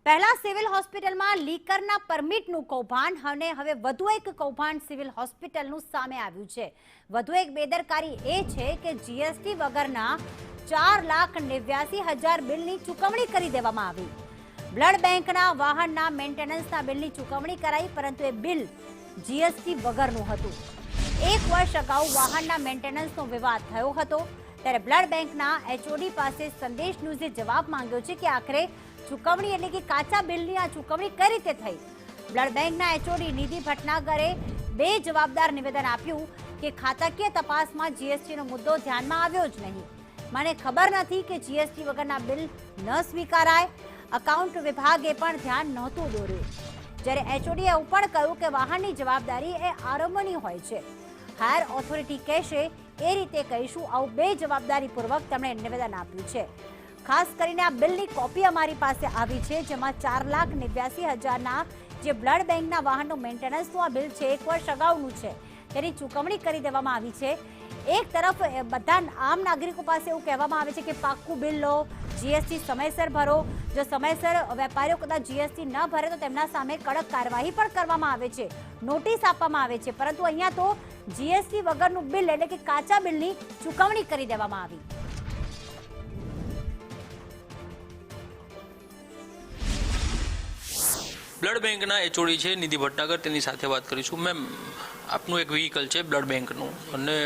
પહેલા સિવિલ હોસ્પિટલમાં લીકરના પરમિટનું કૌભાંડ અને હવે વધુ એક કૌભાંડ સિવિલ હોસ્પિટલનું સામે આવ્યું છે। વધુ એક બેદરકારી એ છે કે જીએસટી વગરના 4,89,000 બિલની ચૂકવણી કરી દેવામાં આવી। બ્લડ બેંકના વાહનના મેન્ટેનન્સના બિલની ચૂકવણી કરાઈ, પરંતુ એ બિલ જીએસટી વગરનું હતું। એક વર્ષ અગાઉ વાહનના મેન્ટેનન્સનો વિવાદ થયો હતો, ત્યારે બ્લડ બેંકના એચઓડી પાસે સંદેશ ન્યૂઝે જવાબ માંગ્યો છે કે આખરે ચૂકવણી એટલે કે કાચા બિલની આ ચૂકવણી કઈ રીતે થઈ। બ્લડ બેંકના એચઓડી નિધિ ભટનાગરે બે જવાબદાર નિવેદન આપ્યું કે ખાતાકીય તપાસમાં જીએસટીનો મુદ્દો ધ્યાનમાં આવ્યો જ નહીં। મને ખબર નથી કે જીએસટી વગરના બિલ ન સ્વીકારાય। અકાઉન્ટ વિભાગે પણ ધ્યાન નહોતું દોર્યું। જ્યારે એચઓડીએ એવું પણ કહ્યું કે વાહનની જવાબદારી એ આરએમઓની હોય છે, હાયર ઓથોરિટી કહેશે એ રીતે કહીશું, આવું બે જવાબદારીપૂર્વક તેમણે નિવેદન આપ્યું છે। ખાસ કરીને આ બિલની કોપી અમારી પાસે આવી છે, જેમાં 4,89,000ના જે બ્લડ બેંકના વાહનનું મેન્ટેનન્સનું આ બિલ છે, એક વર્ષ અગાઉનું છે, તેની ચૂકવણી કરી દેવામાં આવી છે। એક તરફ બધા આમ નાગરિકો પાસે એવું કહેવામાં આવે છે કે પાક્કું બિલ લો, જીએસટી સમયસર ભરો, જો સમયસર વેપારીઓ કદાચ જીએસટી ન ભરે તો તેમના સામે કડક કાર્યવાહી પણ કરવામાં આવે છે, નોટિસ આપવામાં આવે છે, પરંતુ અહીંયા તો જીએસટી વગરનું બિલ એટલે કે કાચા બિલની ચૂકવણી કરી દેવામાં આવી। બ્લડ બેંકના એચઓડી છે નિધિ ભટનાગર, તેની સાથે વાત કરીશું। મેમ, આપનું એક વ્હીકલ છે બ્લડ બેંકનું અને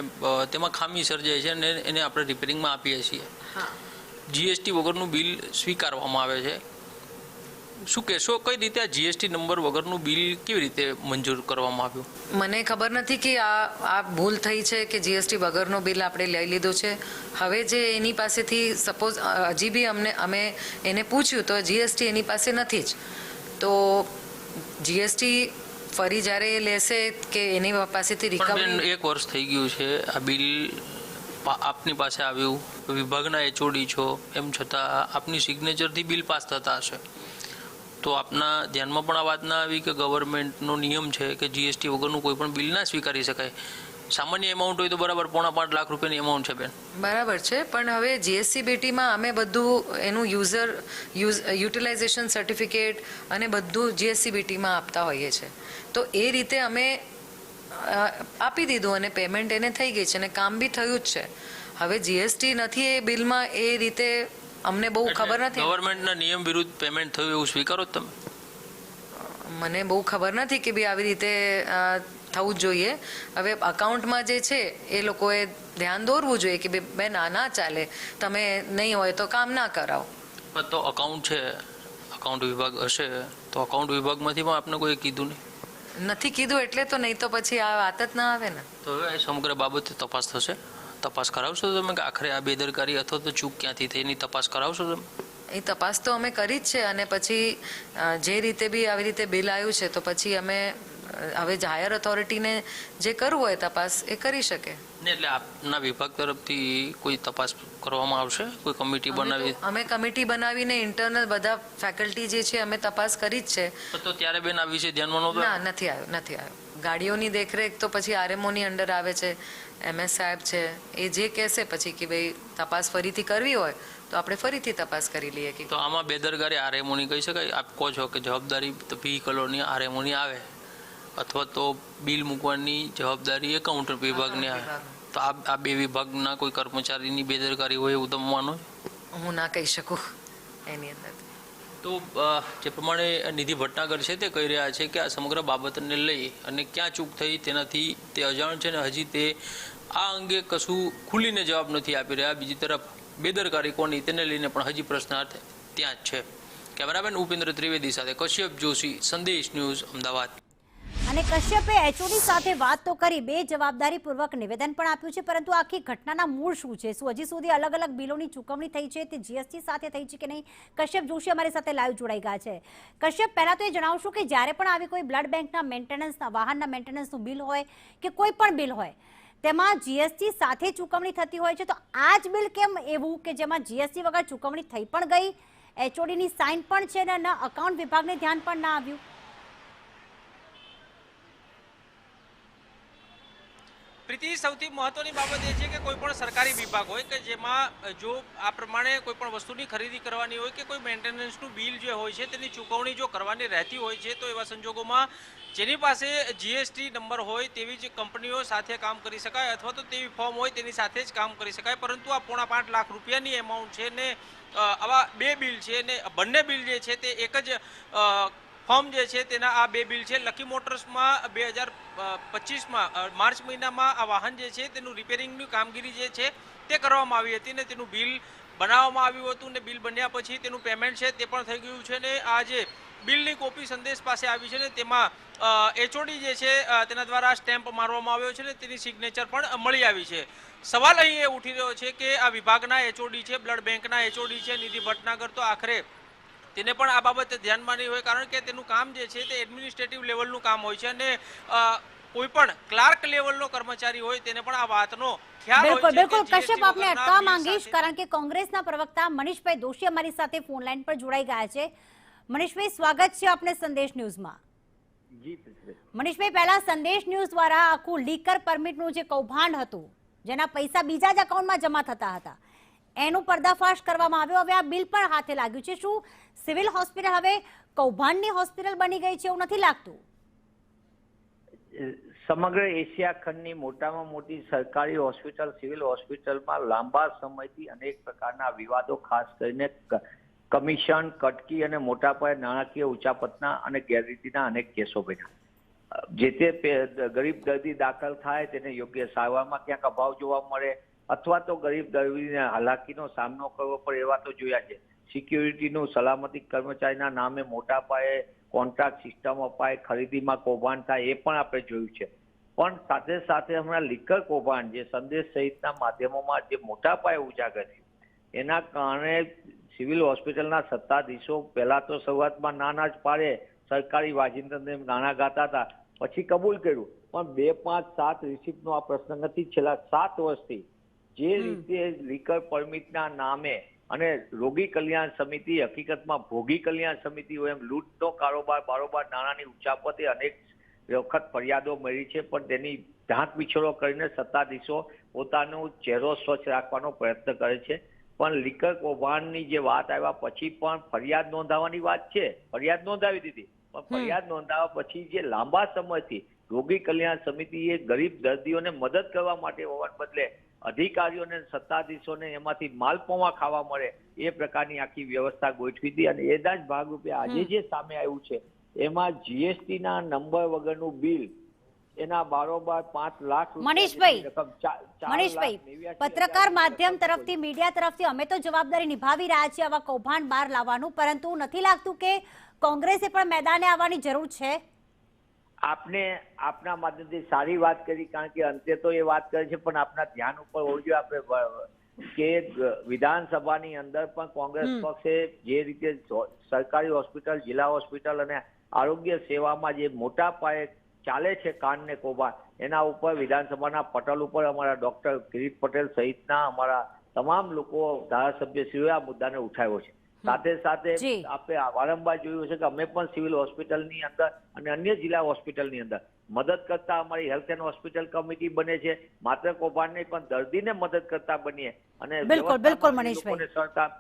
તેમાં ખામી સર્જાય છે અને એને આપણે રિપેરિંગમાં આપીએ છીએ। જીએસટી વગરનું બિલ સ્વીકારવામાં આવે છે, શું કહેશો, કઈ રીતે આ જીએસટી નંબર વગરનું બિલ કેવી રીતે મંજૂર કરવામાં આવ્યું? મને ખબર નથી કે આ ભૂલ થઈ છે કે જીએસટી વગરનો બિલ આપણે લઈ લીધો છે। હવે જે એની પાસેથી સપોઝ હજી બી અમે એને પૂછ્યું તો જીએસટી એની પાસે નથી જ, તો જીએસટી ફરી જ્યારે એ લેશે કે એની પાસેથી રિકવરી। એક વર્ષ થઈ ગયું છે આ બિલ આપની પાસે આવ્યું, વિભાગના એચઓડી છો, એમ છતાં આપની સિગ્નેચરથી બિલ પાસ થતા હશે, તો આપના ધ્યાનમાં પણ આ વાત ના આવી કે ગવર્મેન્ટનો નિયમ છે કે જીએસટી વગરનું કોઈ પણ બિલ ના સ્વીકારી શકાય। સામાન્ય એમાઉન્ટ હોય તો બરાબર 5.5 લાખ રૂપિયાની એમાઉન્ટ છે બેન, બરાબર છે, પણ હવે જીએસસીબીટીમાં અમે બધું એનું યુટિલાઇઝેશન સર્ટિફિકેટ અને બધું જીએસસીબીટીમાં આપતા હોઈએ છીએ, તો એ રીતે અમે આપી દીધું અને પેમેન્ટ એને થઈ ગઈ છે અને કામ બી થયું જ છે। હવે જીએસટી નથી એ બિલમાં, એ રીતે અમને બહુ ખબર નથી। ગવર્મેન્ટના નિયમ વિરુદ્ધ પેમેન્ટ થયું એવું સ્વીકારો તમે? મને બહુ ખબર નથી કે ભાઈ આવી રીતે થવું જ જોઈએ। હવે અકાઉન્ટમાં જે છે એ લોકોએ ધ્યાન દોરવું જોઈએ કે બેન આ ના ચાલે, તમે નહીં હોય તો કામ ના કરાવો। તો અકાઉન્ટ છે, અકાઉન્ટ વિભાગ હશે, તો અકાઉન્ટ વિભાગમાંથી પણ આપને કોઈ કીધું નહીં? નથી કીધું એટલે તો, નહીં તો પછી આ વાત જ ના આવે ને। તો હવે સમગ્ર બાબતે તપાસ થશે, તપાસ કરાવશો તમે કે આખરે આ બેદરકારી અથવા તો ચૂક ક્યાંથી થઈ એની તપાસ કરાવશો તમે? એ તપાસ તો અમે કરી જ છે અને પછી જે રીતે બી આવી રીતે બિલ આવ્યું છે તો પછી અમે હવે હાયર ઓથોરિટીને જે કરવું હોય તપાસ એ કરી શકે ને। એટલે આપના વિભાગ તરફથી કોઈ તપાસ કરવામાં આવશે, કોઈ કમિટી બનાવી? અમે કમિટી બનાવીને ઇન્ટરનલ બધા ફેકલ્ટી જે છે અમે તપાસ કરી જ છે। તો ત્યારે બેન આ વિશે ધ્યાનમાં નહોતું? ના, નથી આવ્યો। ગાડીઓની દેખરેખ તો પછી આરએમઓની અંડર આવે છે, એમએસ સાહેબ છે, એ જે કહેશે પછી કે ભાઈ તપાસ ફરીથી કરવી હોય તો આપણે ફરીથી તપાસ કરી લઈએ। કે તો આમાં બેદરકારી આરએમઓની કહી શકાય? આપ કહો છો કે જવાબદારી વ્હીકલોની આરએમઓની આવે અથવા તો બિલ મૂકવાની જવાબદારી એકાઉન્ટ વિભાગની આવે, તો આ બે વિભાગના કોઈ કર્મચારીની બેદરકારી હોય એવું તમે માનો? હું ના કહી શકું એની અંદર। તો જે પ્રમાણે નિધિ ભટનાગર છે તે કહી રહ્યા છે કે આ સમગ્ર બાબતને લઈ અને ક્યાં ચૂક થઈ તેનાથી તે અજાણ છે ને હજી તે આ અંગે કશું ખુલીને જવાબ નથી આપી રહ્યા। બીજી તરફ બેદરકારી કોની તેને લઈને પણ હજી પ્રશ્નાર્થ ત્યાં જ છે। કેમેરામેન ઉપેન્દ્ર ત્રિવેદી સાથે કશ્યપ જોશી, સંદેશ ન્યૂઝ, અમદાવાદ। અને કશ્યપે એચઓડી સાથે વાત તો કરી, બે જવાબદારીપૂર્વક નિવેદન પણ આપ્યું છે, પરંતુ આખી ઘટનાના મૂળ શું છે, શું હજી સુધી અલગ અલગ બિલોની ચૂકવણી થઈ છે તે જીએસટી સાથે થઈ છે કે નહીં? કશ્યપ જોશી અમારી સાથે લાઈવ જોડાઈ ગયા છે। કશ્યપ, પહેલા તો એ જણાવશું કે જ્યારે પણ આવી કોઈ બ્લડ બેંકના મેન્ટેનન્સના વાહનના મેન્ટેનન્સનું બિલ હોય કે કોઈ પણ બિલ હોય તેમાં જીએસટી સાથે ચૂકવણી થતી હોય છે, તો આ જ બિલ કેમ એવું કે જેમાં જીએસટી વગર ચૂકવણી થઈ પણ ગઈ, એચઓડીની સાઇન પણ છે ને અકાઉન્ટ વિભાગને ધ્યાન પણ ના આવ્યું? પ્રીતિ, સૌથી મહત્વની બાબત એ છે કે કોઈ પણ સરકારી વિભાગ હોય કે જેમાં જો આ પ્રમાણે કોઈ પણ વસ્તુની ખરીદી કરવાની હોય કે કોઈ મેન્ટેનન્સનું બિલ જે હોય છે તેની ચૂકવણી જો કરવાની રહેતી હોય છે તો એવા સંજોગોમાં જેની પાસે જીએસટી નંબર હોય તેવી જ કંપનીઓ સાથે કામ કરી શકાય અથવા તો તેવી ફોર્મ હોય તેની સાથે જ કામ કરી શકાય. પરંતુ આ 5.5 લાખ રૂપિયાની એમાઉન્ટ છે ને આવા 2 બિલ છે ને બંને બિલ જે છે તે એક જ ફોર્મ જે છે તેના આ 2 બિલ છે. લકી મોટર્સમાં 2025માં માર્ચ મહિનામાં આ વાહન જે છે તેનું રિપેરિંગની કામગીરી જે છે તે કરવામાં આવી હતી ને તેનું બિલ બનાવવામાં આવ્યું હતું ને બિલ બન્યા પછી તેનું પેમેન્ટ છે તે પણ થઈ ગયું છે ને આ જે બિલની કોપી સંદેશ પાસે આવી છે ને તેમાં એચઓડી જે છે તેના દ્વારા સ્ટેમ્પ મારવામાં આવ્યો છે ને તેની સિગ્નેચર પણ મળી આવી છે. સવાલ અહીં એ ઉઠી રહ્યો છે કે આ વિભાગના એચઓડી છે, બ્લડ બેંકના એચઓડી છે નિધિ ભટનાગર, તો આખરે તેને પણ આ બાબતે ધ્યાનમાં નહીં હોય કારણ કે તેનું કામ જે છે તે એડમિનિસ્ટ્રેટિવ લેવલનું કામ હોય છે અને કોઈ પણ ક્લાર્ક લેવલનો કર્મચારી હોય તેને પણ આ વાતનો ખ્યાલ હોય છે. બિલકુલ કશ્યપ, આપને અટકાવવા માંગીશ કારણ કે કોંગ્રેસના પ્રવક્તા મનીષભાઈ દોશી અમારી સાથે ફોન લાઈન પર જોડાઈ ગયા છે. મનીષભાઈ, સ્વાગત છે આપને સંદેશ ન્યૂઝમાં. મનીષભાઈ, પહેલા સંદેશ ન્યૂઝ દ્વારા આખું લીકર પરમિટનું જે કૌભાંડ હતું જેના પૈસા બીજા જ એકાઉન્ટમાં જમા થતા હતા એનું પર્દાફાશ કરવામાં આવ્યો. હવે આ બિલ પણ હાથે લાગ્યું છે. શું સિવિલ હોસ્પિટલ હવે કૌભાંડની હોસ્પિટલ બની ગઈ છે એવું નથી લાગતું? સમગ્ર એશિયા ખંડની મોટામાં મોટી સરકારી હોસ્પિટલ સિવિલ હોસ્પિટલમાં લાંબા સમયથી અનેક પ્રકારના વિવાદો, ખાસ કરીને કમિશન, કટકી અને મોટા પાયે નાણાકીય ઉચાપતના અને ગેરરીતિના અનેક કેસો બન્યા. જે તે ગરીબ દર્દી દાખલ થાય તેને યોગ્ય સારવારમાં ક્યાંક અભાવ જોવા મળે અથવા તો ગરીબ દર્દીને હાલાકીનો સામનો કરવો પડે એવા તો જોયા છે. સિક્યુરિટીનું, સલામતી કર્મચારીના નામે મોટા પાયે કોન્ટ્રાક્ટ સિસ્ટમ અપાય, ખરીદીમાં કૌભાંડ થાય એ પણ આપણે જોયું છે. પણ સાથે સાથે હમણાં લીકર કૌભાંડ જે સંદેશ સહિતના માધ્યમોમાં જે મોટા પાયે ઉજાગર થયું એના કારણે સિવિલ હોસ્પિટલના સત્તાધીશો પહેલા તો શરૂઆતમાં નાના જ પાડે સરકારી વાજિંત્રને નાણા ગાતા હતા, પછી કબૂલ કર્યું. પણ 2, 5, 7 રિસિપ્ટનો આ પ્રશ્ન નથી. છેલ્લા 7 વર્ષથી જે રીતે લીકર પરમિટના નામે અને રોગી કલ્યાણ સમિતિ હકીકતમાં ભોગી કલ્યાણ સમિતિ હોય એમ લૂંટનો કારોબાર, બારોબાર નાણાંની ઉચાપતે અનેક વખત ફરિયાદો મળી છે. પણ તેની ઢાંક વિછોડો કરીને સત્તાધીશો પોતાનો ચહેરો સ્વચ્છ રાખવાનો પ્રયત્ન કરે છે. પણ લીકર કૌભાંડની જે વાત આવ્યા પછી પણ ફરિયાદ નોંધાવવાની વાત છે, ફરિયાદ નોંધાવી દીધી. પણ ફરિયાદ નોંધાવ્યા પછી જે લાંબા સમયથી રોગી કલ્યાણ સમિતિએ ગરીબ દર્દીઓને મદદ કરવા માટે હોવાને બદલે અધિકારીઓને, સત્તાધીશોને એમાંથી માલપોવા ખાવા મળે એ પ્રકારની આખી વ્યવસ્થા ગોઠવી હતી. અને એના જ ભાગરૂપે આજે જે સામે આવ્યું છે એમાં જીએસટી ના નંબર વગરનું બિલ એના બારોબાર 5 લાખ મનીષભાઈ, પત્રકાર માધ્યમ તરફથી, મીડિયા તરફથી અમે તો જવાબદારી નિભાવી રહ્યા છીએ આવા કૌભાંડ બહાર લાવવાનું, પરંતુ નથી લાગતું કે કોંગ્રેસે પણ મેદાને આવવાની જરૂર છે? આપને આપના માધ્યમથી સારી વાત કરી કારણ કે અંતે તો એ વાત કરે છે પણ આપના ધ્યાન ઉપર હોવું જોઈએ આપણે કે વિધાનસભાની અંદર પણ કોંગ્રેસ પક્ષે જે રીતે સરકારી હોસ્પિટલ, જિલ્લા હોસ્પિટલ અને આરોગ્ય સેવામાં જે મોટા પાયે ચાલે છે કાંડ ને કૌભાંડ એના ઉપર વિધાનસભાના પટલ ઉપર અમારા ડોક્ટર કિરીટ પટેલ સહિતના અમારા તમામ લોકો, ધારાસભ્યશ્રીઓએ આ મુદ્દાને ઉઠાવ્યો છે. સાથે સાથે આપણે વારંવાર જોયું છે કે અમે પણ સિવિલ હોસ્પિટલની અંદર અને અન્ય જિલ્લા હોસ્પિટલની અંદર મદદ કરતા અમારી હેલ્થ એન્ડ હોસ્પિટલ કમિટી બને છે. માત્ર કૌભાંડ નહીં પણ દર્દીને મદદ કરતા બનીએ અને બિલકુલ મનીષભાઈ,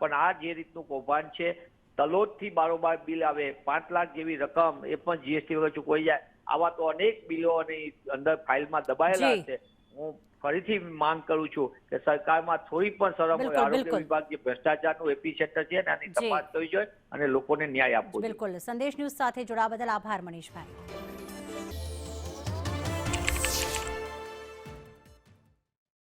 પણ આ જે રીતનું કૌભાંડ છે, તલોદથી બારોબાર બિલ આવે, 5 લાખ જેવી રકમ એ પણ જીએસટી વગર ચૂકવાઈ જાય, આવા તો અનેક બિલો અને અંદર ફાઇલમાં દબાયેલા છે. હું ફરીથી માંગ કરું છું કે સરકારમાં થોડી પણ શરમ હોય. આરોગ્ય વિભાગ જે ભ્રષ્ટાચારનું એપિસેન્ટર છે ને આની તપાસ કરવી જોઈએ અને લોકોને ન્યાય આપવો જોઈએ. બિલકુલ. સંદેશ ન્યૂઝ સાથે જોડાવા બદલ આભાર મનીષભાઈ.